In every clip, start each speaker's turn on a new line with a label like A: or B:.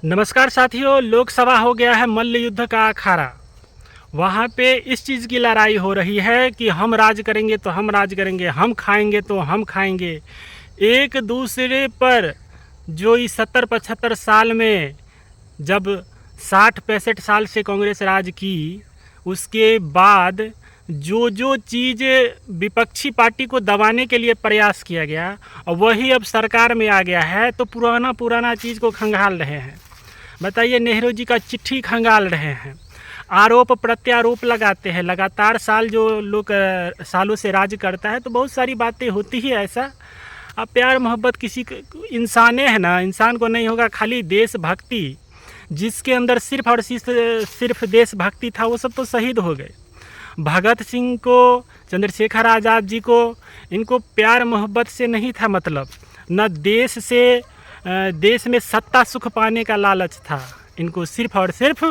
A: नमस्कार साथियों, लोकसभा हो गया है मल्ल युद्ध का अखाड़ा। वहाँ पे इस चीज़ की लड़ाई हो रही है कि हम राज करेंगे तो हम राज करेंगे, हम खाएंगे तो हम खाएंगे। एक दूसरे पर जो इस 70-75 साल में, जब 60-65 साल से कांग्रेस राज की, उसके बाद जो जो चीज़ विपक्षी पार्टी को दबाने के लिए प्रयास किया गया और वही अब सरकार में आ गया है, तो पुराना पुराना चीज़ को खंगाल रहे हैं। बताइए, नेहरू जी का चिट्ठी खंगाल रहे हैं, आरोप प्रत्यारोप लगाते हैं। लगातार साल जो लोग सालों से राज करता है तो बहुत सारी बातें होती ही ऐसा। अब प्यार मोहब्बत किसी इंसाने है ना, इंसान को नहीं होगा। खाली देशभक्ति, जिसके अंदर सिर्फ और सिर्फ देशभक्ति था, वो सब तो शहीद हो गए। भगत सिंह को, चंद्रशेखर आज़ाद जी को, इनको प्यार मोहब्बत से नहीं था मतलब, न देश से, देश में सत्ता सुख पाने का लालच था। इनको सिर्फ और सिर्फ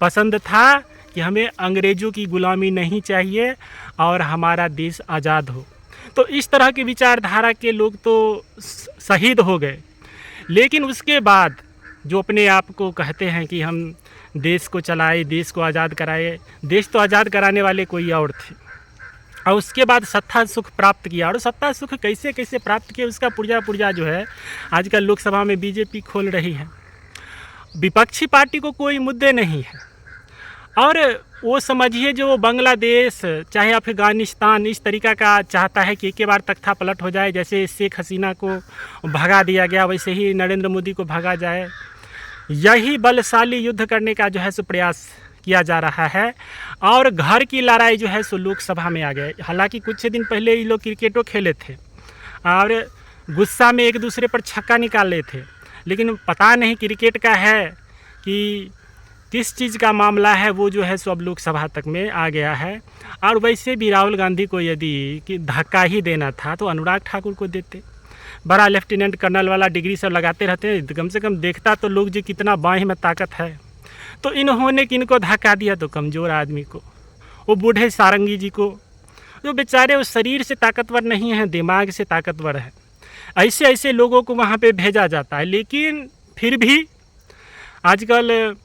A: पसंद था कि हमें अंग्रेज़ों की गुलामी नहीं चाहिए और हमारा देश आज़ाद हो। तो इस तरह की विचारधारा के लोग तो शहीद हो गए। लेकिन उसके बाद जो अपने आप को कहते हैं कि हम देश को चलाए, देश को आज़ाद कराए, देश तो आज़ाद कराने वाले कोई और थे। और उसके बाद सत्ता सुख प्राप्त किया, और सत्ता सुख कैसे कैसे प्राप्त किया उसका पुर्जा पुर्जा जो है आजकल लोकसभा में बीजेपी खोल रही है। विपक्षी पार्टी को कोई मुद्दे नहीं है, और वो समझिए जो बांग्लादेश चाहे अफ़गानिस्तान इस तरीका का चाहता है कि एक बार तख्ता पलट हो जाए। जैसे शेख हसीना को भगा दिया गया, वैसे ही नरेंद्र मोदी को भगा जाए। यही बलशाली युद्ध करने का जो है सो प्रयास किया जा रहा है। और घर की लड़ाई जो है सो लोकसभा में आ गए। हालांकि कुछ दिन पहले ये लोग क्रिकेटो खेले थे और गुस्सा में एक दूसरे पर छक्का निकाल रहे थे, लेकिन पता नहीं क्रिकेट का है कि किस चीज़ का मामला है, वो जो है सो अब लोकसभा तक में आ गया है। और वैसे भी राहुल गांधी को यदि कि धक्का ही देना था तो अनुराग ठाकुर को देते। बड़ा लेफ्टिनेंट कर्नल वाला डिग्री सब लगाते रहते हैं, कम से कम देखता तो लोग जी कितना बाएं में ताकत है। तो इन्होंने किनको धक्का दिया? तो कमज़ोर आदमी को, वो बूढ़े सारंगी जी को, जो बेचारे उस शरीर से ताकतवर नहीं हैं, दिमाग से ताकतवर है। ऐसे ऐसे लोगों को वहाँ पे भेजा जाता है। लेकिन फिर भी आजकल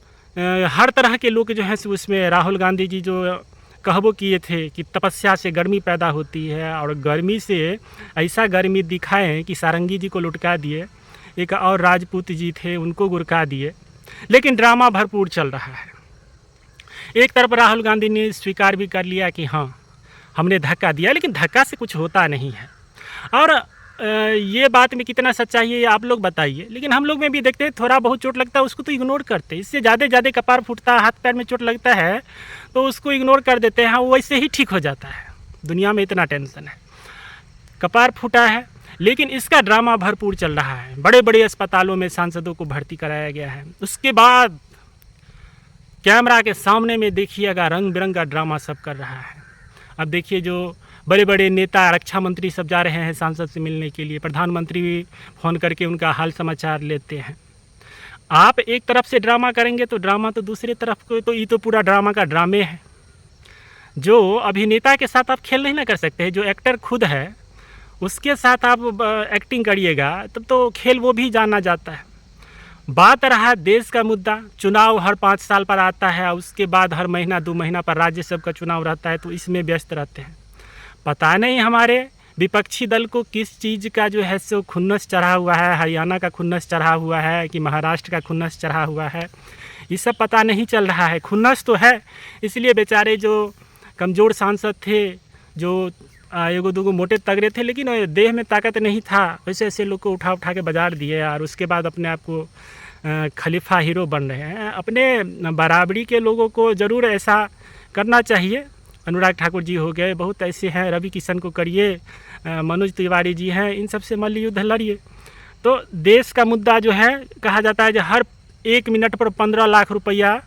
A: हर तरह के लोग जो हैं उसमें, राहुल गांधी जी जो कहबो किए थे कि तपस्या से गर्मी पैदा होती है, और गर्मी से ऐसा गर्मी दिखाएं कि सारंगी जी को लुटका दिए, एक और राजपूत जी थे उनको गुरका दिए। लेकिन ड्रामा भरपूर चल रहा है। एक तरफ राहुल गांधी ने स्वीकार भी कर लिया कि हाँ हमने धक्का दिया, लेकिन धक्का से कुछ होता नहीं है। और ये बात में कितना सच्चाई है ये आप लोग बताइए। लेकिन हम लोग में भी देखते हैं, थोड़ा बहुत चोट लगता है उसको तो इग्नोर करते हैं। इससे ज़्यादा कपार फूटता है, हाथ पैर में चोट लगता है तो उसको इग्नोर कर देते हैं, हाँ वैसे ही ठीक हो जाता है। दुनिया में इतना टेंशन है, कपार फूटा है, लेकिन इसका ड्रामा भरपूर चल रहा है। बड़े बड़े अस्पतालों में सांसदों को भर्ती कराया गया है। उसके बाद कैमरा के सामने में देखिएगा रंग बिरंगा ड्रामा सब कर रहा है। अब देखिए, जो बड़े बड़े नेता, रक्षा मंत्री सब जा रहे हैं सांसद से मिलने के लिए, प्रधानमंत्री भी फ़ोन करके उनका हाल समाचार लेते हैं। आप एक तरफ से ड्रामा करेंगे तो ड्रामा तो दूसरी तरफ को, तो ये तो पूरा ड्रामा का ड्रामे है। जो अभिनेता के साथ आप खेल नहीं ना कर सकते, जो एक्टर खुद है उसके साथ आप एक्टिंग करिएगा तब तो खेल वो भी जाना जाता है। बात रहा देश का मुद्दा, चुनाव हर 5 साल पर आता है, उसके बाद हर महीना 2 महीना पर राज्यसभा का चुनाव रहता है, तो इसमें व्यस्त रहते हैं। पता नहीं हमारे विपक्षी दल को किस चीज़ का जो है सो खुन्नस चढ़ा हुआ है, हरियाणा का खुन्नस चढ़ा हुआ है कि महाराष्ट्र का खुन्नस चढ़ा हुआ है, ये सब पता नहीं चल रहा है। खुन्नस तो है, इसलिए बेचारे जो कमज़ोर सांसद थे, जो एगो दूगो मोटे तगड़े थे लेकिन देह में ताकत नहीं था, वैसे ऐसे लोग को उठा के बाजार दिए और उसके बाद अपने आप को खलीफा हीरो बन रहे हैं। अपने बराबरी के लोगों को ज़रूर ऐसा करना चाहिए। अनुराग ठाकुर जी हो गए, बहुत ऐसे हैं, रवि किशन को करिए, मनोज तिवारी जी हैं, इन सब से मल्ल युद्ध लड़िए। तो देश का मुद्दा जो है, कहा जाता है कि हर 1 मिनट पर 15 लाख रुपया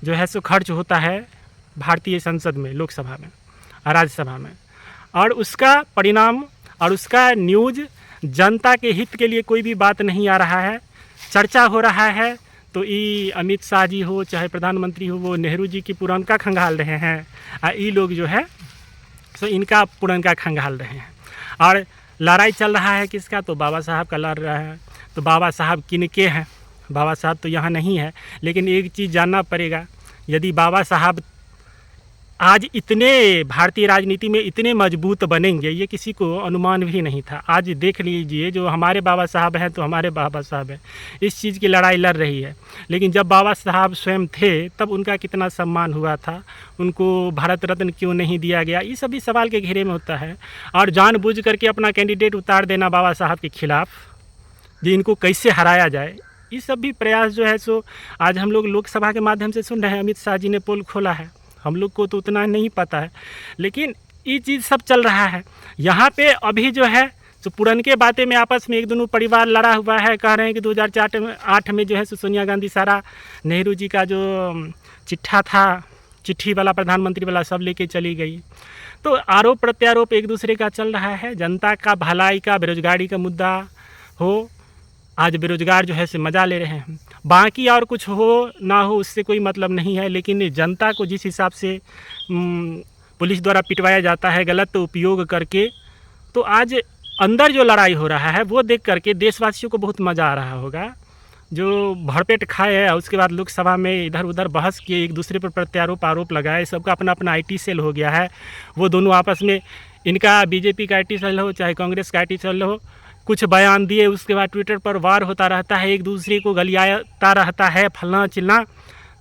A: जो है सो खर्च होता है भारतीय संसद में, लोकसभा में, राज्यसभा में, और उसका परिणाम और उसका न्यूज़ जनता के हित के लिए कोई भी बात नहीं आ रहा है, चर्चा हो रहा है। तो ये अमित शाह जी हो चाहे प्रधानमंत्री हो, वो नेहरू जी की पुरानका खंगाल रहे हैं, और ये लोग जो है सो इनका पुरानका खंगाल रहे हैं। और लड़ाई चल रहा है किसका? तो बाबा साहब का लड़ रहा है। तो बाबा साहब किनके हैं? बाबा साहब तो यहाँ नहीं है, लेकिन एक चीज़ जानना पड़ेगा, यदि बाबा साहब आज इतने भारतीय राजनीति में इतने मजबूत बनेंगे, ये किसी को अनुमान भी नहीं था। आज देख लीजिए, जो हमारे बाबा साहब हैं तो हमारे बाबा साहब हैं, इस चीज़ की लड़ाई लड़ रही है। लेकिन जब बाबा साहब स्वयं थे तब उनका कितना सम्मान हुआ था, उनको भारत रत्न क्यों नहीं दिया गया, ये सभी सवाल के घेरे में होता है। और जानबूझ करके अपना कैंडिडेट उतार देना बाबा साहब के खिलाफ, जी इनको कैसे हराया जाए, ये सब भी प्रयास जो है सो आज हम लोग लोकसभा के माध्यम से सुन रहे हैं। अमित शाह जी ने पोल खोला है, हम लोग को तो उतना नहीं पता है, लेकिन ये चीज़ सब चल रहा है। यहाँ पे अभी जो है तो पुरनके बातें में आपस में एक दोनों परिवार लड़ा हुआ है, कह रहे हैं कि 2008 में जो है सोनिया गांधी सारा नेहरू जी का जो चिट्ठा था, चिट्ठी वाला, प्रधानमंत्री वाला, सब लेके चली गई। तो आरोप प्रत्यारोप एक दूसरे का चल रहा है। जनता का भलाई का, बेरोजगारी का मुद्दा हो, आज बेरोजगार जो है से मज़ा ले रहे हैं। बाकी और कुछ हो ना हो उससे कोई मतलब नहीं है, लेकिन जनता को जिस हिसाब से पुलिस द्वारा पिटवाया जाता है गलत उपयोग करके, तो आज अंदर जो लड़ाई हो रहा है वो देख करके देशवासियों को बहुत मज़ा आ रहा होगा। जो भरपेट खाए और उसके बाद लोकसभा में इधर उधर बहस किए, एक दूसरे पर प्रत्यारोप आरोप लगाए, सबका अपना अपना IT सेल हो गया है। वो दोनों आपस में, इनका बीजेपी का IT सेल हो चाहे कांग्रेस का IT सेल हो, कुछ बयान दिए उसके बाद ट्विटर पर वार होता रहता है, एक दूसरे को गलियाता रहता है, फलना चिलना।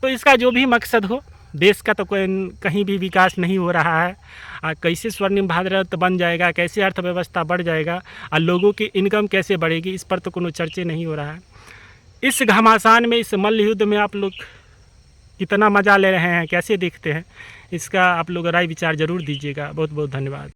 A: तो इसका जो भी मकसद हो, देश का तो कोई कहीं भी विकास नहीं हो रहा है। कैसे स्वर्णिम भारत बन जाएगा, कैसे अर्थव्यवस्था बढ़ जाएगा और लोगों की इनकम कैसे बढ़ेगी, इस पर तो कोनो चर्चा नहीं हो रहा है। इस घमासान में, इस मल्ल युद्ध में आप लोग कितना मज़ा ले रहे हैं, कैसे देखते हैं, इसका आप लोग राय विचार ज़रूर दीजिएगा। बहुत बहुत धन्यवाद।